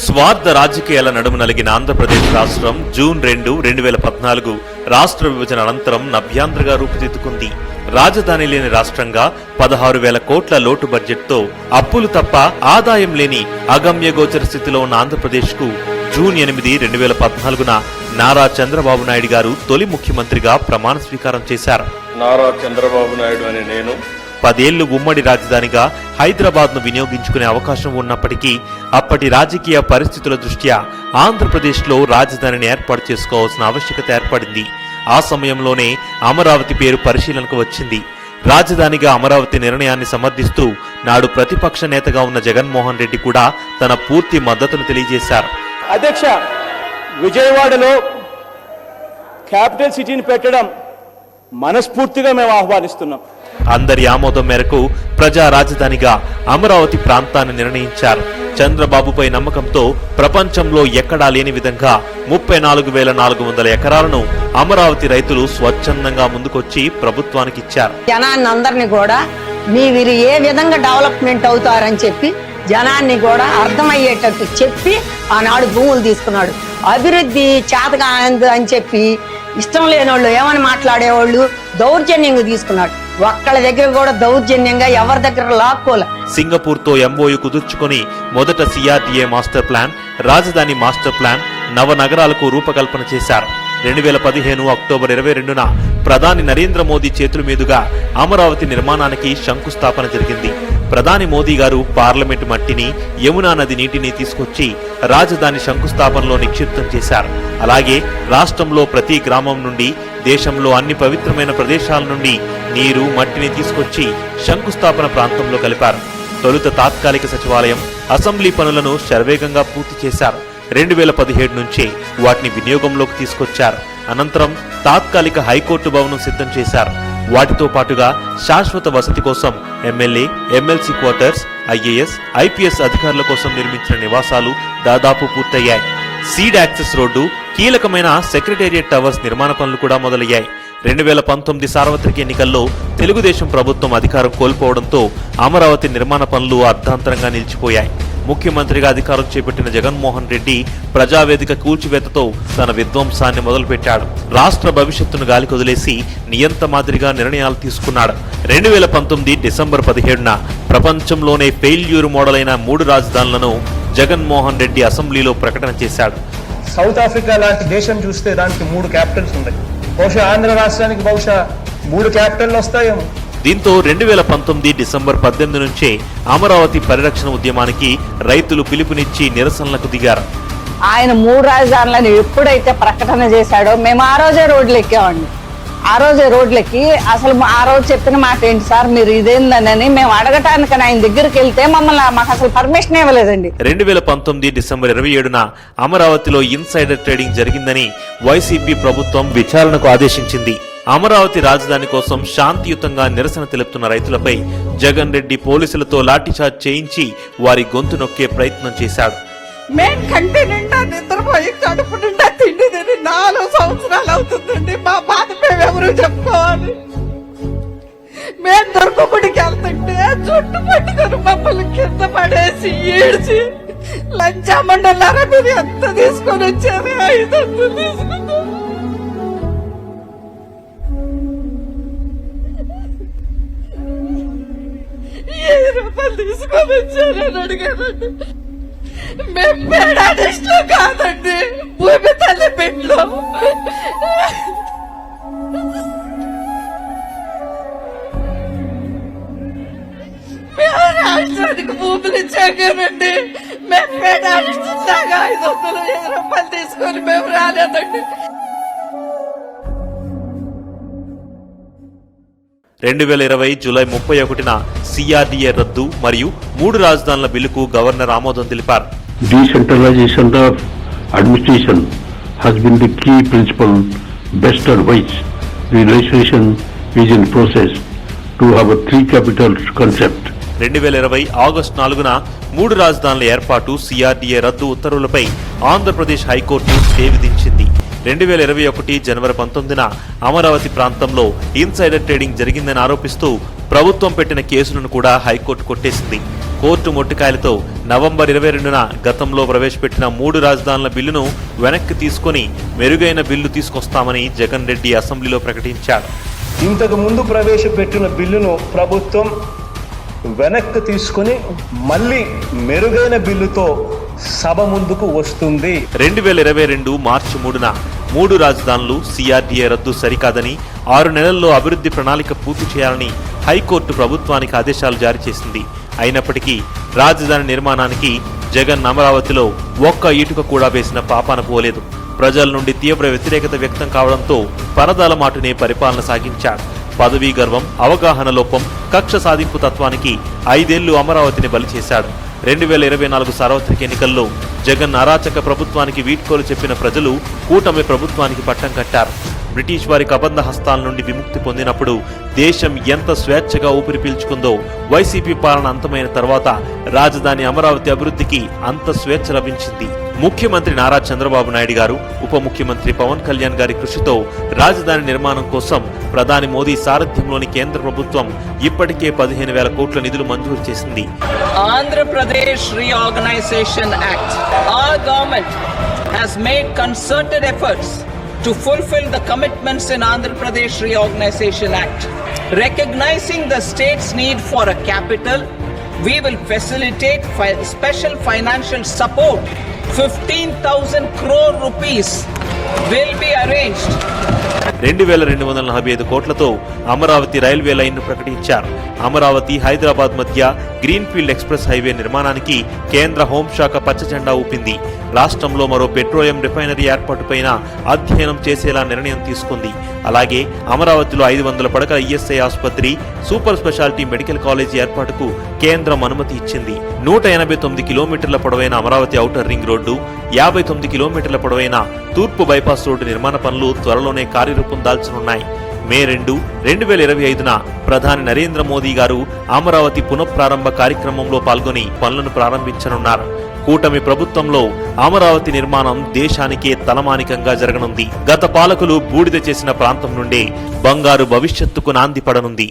స్వార్థ రాజకీయాల నడుము నలిగిన ఆంధ్రప్రదేశ్ రాష్ట్రం జూన్ 2, 2014 రాష్ట్ర విభజన అనంతరం నభ్యాంధ్రగా రూపుదిద్దుకుంది. రాజధాని లేని రాష్ట్రంగా 16,000 కోట్ల లోటు బడ్జెట్తో అప్పులు తప్ప ఆదాయం లేని అగమ్యగోచర స్థితిలో ఉన్న ఆంధ్రప్రదేశ్కు జూన్ 8, 2014 నారా చంద్రబాబు నాయుడు గారు తొలి ముఖ్యమంత్రిగా ప్రమాణ స్వీకారం చేశారు. నారా చంద్రబాబు నాయుడు అనే నేను 10 ఏళ్లు ఉమ్మడి రాజధానిగా హైదరాబాద్ను వినియోగించుకునే అవకాశం ఉన్నప్పటికీ అప్పటి రాజకీయ పరిస్థితుల దృష్ట్యా ఆంధ్రప్రదేశ్లో రాజధానిని ఏర్పాటు చేసుకోవాల్సిన ఆవశ్యకత ఏర్పడింది. ఆ సమయంలోనే అమరావతి పేరు పరిశీలనకు వచ్చింది. రాజధానిగా అమరావతి నిర్ణయాన్ని సమర్థిస్తూ నాడు ప్రతిపక్ష నేతగా ఉన్న జగన్మోహన్ రెడ్డి కూడా తన పూర్తి మద్దతును తెలియజేశారు. అధ్యక్ష, విజయవాడలో క్యాపిటల్ సిటీని పెట్టడం మనస్ఫూర్తిగా మేము ఆహ్వానిస్తున్నాం. అందరి ఆమోదం మేరకు ప్రజా రాజధానిగా అమరావతి ప్రాంతాన్ని నిర్ణయించారు. చంద్రబాబుపై నమ్మకంతో ప్రపంచంలో ఎక్కడా లేని విధంగా 34,400 ఎకరాలను అమరావతి రైతులు స్వచ్ఛందంగా ముందుకొచ్చి ప్రభుత్వానికి ఇచ్చారు. జనాన్ని అందరినీ కూడా మీరు ఏ విధంగా డెవలప్మెంట్ అవుతారని చెప్పి జనాన్ని కూడా అర్థమయ్యేటట్టు చెప్పి ఆనాడు భూములు తీసుకున్నాడు. అభివృద్ధి చేతగా అని చెప్పి ఇష్టం లేని వాళ్ళు ఏమని మాట్లాడేవాళ్ళు దౌర్జన్యంగా తీసుకున్నాడు. ఒక్కళ్ళ దగ్గర కూడా దౌర్జన్యంగా ఎవరి దగ్గర లాక్కోలే. సింగపూర్ తో ఎంఓయూ కుదుర్చుకొని మొదట సిఆర్డీఏ మాస్టర్ ప్లాన్, రాజధాని మాస్టర్ ప్లాన్, నవనగరాలకు రూపకల్పన చేశారు. 2015 అక్టోబర్ 22న ప్రధాని నరేంద్ర మోదీ చేతుల మీదుగా అమరావతి నిర్మాణానికి శంకుస్థాపన జరిగింది. ప్రధాని మోదీ గారు పార్లమెంటు మట్టిని, యమునా నది నీటిని తీసుకొచ్చి రాజధాని శంకుస్థాపనలో నిక్షిప్తం చేశారు. అలాగే రాష్ట్రంలో ప్రతి గ్రామం నుండి, దేశంలో అన్ని పవిత్రమైన ప్రదేశాల నుండి నీరు, మట్టిని తీసుకొచ్చి శంకుస్థాపన ప్రాంతంలో కలిపారు. తొలుత తాత్కాలిక సచివాలయం, అసెంబ్లీ పనులను శరవేగంగా పూర్తి చేశారు. 2017 నుంచే వాటిని వినియోగంలోకి తీసుకొచ్చారు. అనంతరం తాత్కాలిక హైకోర్టు భవనం సిద్ధం చేశారు. వాటితో పాటుగా శాశ్వత వసతి కోసం MLA, MLC quarters, IAS, IPS అధికారుల కోసం నిర్మించిన నివాసాలు దాదాపు పూర్తయ్యాయి. సీడ్ యాక్సెస్ రోడ్డు, కీలకమైన సెక్రటేరియట్ టవర్స్ నిర్మాణ పనులు కూడా మొదలయ్యాయి. 2019 సార్వత్రిక ఎన్నికల్లో తెలుగుదేశం ప్రభుత్వం అధికారం కోల్పోవడంతో అమరావతి నిర్మాణ పనులు అర్ధాంతరంగా నిలిచిపోయాయి. ముఖ్యమంత్రిగా అధికారం చేపట్టిన జగన్మోహన్ రెడ్డి ప్రజావేదిక కూల్చివేతతో తన విధ్వంసాన్ని మొదలుపెట్టాడు. రాష్ట్ర భవిష్యత్తును గాలికి వదిలేసి నియంత మాదిరిగా నిర్ణయాలు తీసుకున్నాడు. 2019 డిసెంబర్ 17న ప్రపంచంలోనే ఫెయిల్యూర్ మోడల్ అయిన 3 రాజధానులను జగన్మోహన్ రెడ్డి అసెంబ్లీలో ప్రకటన చేశాడు. సౌత్ ఆఫ్రికా లాంటి దేశం చూస్తే దానికి 3 క్యాపిటల్స్ ఉన్నాయి. బహుశా ఆంధ్ర రాష్ట్రానికి బహుశా 3 క్యాపిటల్ వస్తాయేమో. దీంతో 2019 డిసెంబర్ 18 నుంచే అమరావతి పరిరక్షణ ఉద్యమానికి రైతులు పిలుపునిచ్చి నిరసనలకు దిగారు. ఆయన 3 రాజధానులను ఎప్పుడైతే ప్రకటన చేశాడో మేము ఆ రోజే రోడ్లు ఎక్కామండి. ఆ రోజే రోడ్లకి అసలు ఆ రోజు చెప్పిన మాట ఏంటి సార్, మీరు ఇదేందని మేము అడగటానికి ఆయన దగ్గరికి వెళ్తే మాకు అసలు పర్మిషన్ ఇవ్వలేదండి. 2019 డిసెంబర్ 27న అమరావతిలో ఇన్సైడర్ ట్రేడింగ్ జరిగిందని వైసీపీ ప్రభుత్వం విచారణకు ఆదేశించింది. అమరావతి రాజధాని కోసం శాంతియుతంగా నిరసన తెలుపుతున్న రైతులపై జగన్ రెడ్డి పోలీసులతో లాఠీచార్జ్ చేయించి వారి గొంతు నొక్కే ప్రయత్నం చేశాడు. మేము కంటి నిండా నిద్రపోయి కడుపు నిండా తిండి తిని 4 సంవత్సరాలు అవుతుందండి. మా బాధ మేము ఎవరు చెప్పుకోవాలి? మేము దొరకబడికి వెళ్తుంటే చుట్టు పట్టుకొని మమ్మల్ని కింద పడేసి ఏడ్చి లంచామండలారా మీరు ఎంత తీసుకొని వచ్చారు? 500 తీసుకున్నాం. రూపాయలు తీసుకొని వచ్చారని అడిగానండి. మేము పేడాడిస్ట్లో కాదండి, భూమి తల్లి పెట్లో. మేము రాష్ట్రానికి భూములు ఇచ్చాకేనండి. మేము పేడాడిస్టులాగా 500 రూపాయలు తీసుకొని మేము రాలేదండి. 2020 జూలై 31న సిఆర్డీఏ రద్దు మరియు 3 రాజధానుల బిల్లుకు గవర్నర్ ఆమోదం తెలిపారు. Decentralization of administration has been the key principle based on which the legislation is in process to have a 3 capitals concept. 2020 August 4న 3 రాజధానుల ఏర్పాటు, సిఆర్డీఏ రద్దు ఉత్తర్వులపై ఆంధ్రప్రదేశ్ హైకోర్టు స్టే విధించింది. 2021 జనవరి 19న అమరావతి ప్రాంతంలో ఇన్సైడర్ ట్రేడింగ్ జరిగిందని ఆరోపిస్తూ ప్రభుత్వం పెట్టిన కేసులను కూడా హైకోర్టు కొట్టేసింది. కోర్టు మొట్టికాయలతో నవంబర్ 22న గతంలో ప్రవేశపెట్టిన 3 రాజధానుల బిల్లును వెనక్కి తీసుకుని మెరుగైన బిల్లు తీసుకొస్తామని జగన్ రెడ్డి అసెంబ్లీలో ప్రకటించాడు. ఇంతకు ముందు ప్రవేశపెట్టిన బిల్లును ప్రభుత్వం వెనక్కి తీసుకుని మళ్ళీ మెరుగైన బిల్లుతో సభ ముందుకు వస్తుంది. 2022 మార్చి 3న 3 రాజధానులు సిఆర్డీఏ రద్దు సరికాదని 6 నెలల్లో అభివృద్ధి ప్రణాళిక పూర్తి చేయాలని హైకోర్టు ప్రభుత్వానికి ఆదేశాలు జారీ చేసింది. అయినప్పటికీ రాజధాని నిర్మాణానికి జగన్ అమరావతిలో ఒక్క ఇటుక కూడా వేసిన పాపాన పోలేదు. ప్రజల నుండి తీవ్ర వ్యతిరేకత వ్యక్తం కావడంతో పరదాల మాటునే పరిపాలన సాగించాడు. పదవీ గర్వం, అవగాహన లోపం, కక్ష సాధింపు తత్వానికి 5 ఏళ్లు అమరావతిని బలి చేశాడు. 2024 సార్వత్రిక ఎన్నికల్లో జగన్ అరాచక ప్రభుత్వానికి వీడ్కోలు చెప్పిన ప్రజలు కూటమి ప్రభుత్వానికి పట్టం కట్టారు. బ్రిటిష్ వారి కబంధ హస్తాల నుండి విముక్తి పొందినప్పుడు దేశం ఎంత స్వేచ్ఛగా ఊపిరి పీల్చుకుందో వైసీపీ పాలన అంతమైన తర్వాత రాజధాని అమరావతి అభివృద్ధికి అంత స్వేచ్ఛ లభించింది. ముఖ్యమంత్రి నారా చంద్రబాబు నాయుడు గారు, ఉప ముఖ్యమంత్రి పవన్ కళ్యాణ్ గారి కృషితో రాజధాని నిర్మాణం కోసం ప్రధాని మోదీ సారథ్యంలోని కేంద్ర ప్రభుత్వం ఇప్పటికే 15,000 కోట్ల నిధులు మంజూరు చేసింది. Pradesh Reorganization Act. Our government has made concerted efforts to fulfill the commitments in Andhra Pradesh Reorganization Act. Recognizing the state's need for a capital, we will facilitate special financial support. 15,000 crore rupees will be arranged. 2,245 కోట్లతో Amaravati railway లైన్ను ప్రకటించారు. అమరావతి హైదరాబాద్ మధ్య greenfield express highway నిర్మాణానికి కేంద్ర హోంశాఖ పచ్చజెండా ఊపింది. రాష్ట్రంలో మరో పెట్రోలియం రిఫైనరీ ఏర్పాటుపైన అధ్యయనం చేసేలా నిర్ణయం తీసుకుంది. అలాగే అమరావతిలో 500 పడకల ఈఎస్ఐ ఆసుపత్రి, సూపర్ స్పెషాలిటీ మెడికల్ కాలేజీ ఏర్పాటుకు కేంద్రం అనుమతి ఇచ్చింది. 189 కిలోమీటర్ల పొడవైన అమరావతి ఔటర్ రింగ్ రోడ్డు, 59 కిలోమీటర్ల పొడవైన తూర్పు బైపాస్ రోడ్డు నిర్మాణ పనులు త్వరలోనే కార్యరూపం దాల్చనున్నాయి. మే 2, 2025న ప్రధాని నరేంద్ర మోదీ గారు అమరావతి పునఃప్రారంభ కార్యక్రమంలో పాల్గొని పనులను ప్రారంభించనున్నారు. కూటమి ప్రభుత్వంలో అమరావతి నిర్మాణం దేశానికే తలమానికంగా జరగనుంది. గత పాలకులు బూడిద చేసిన ప్రాంతం నుండే బంగారు భవిష్యత్తుకు నాంది పడనుంది.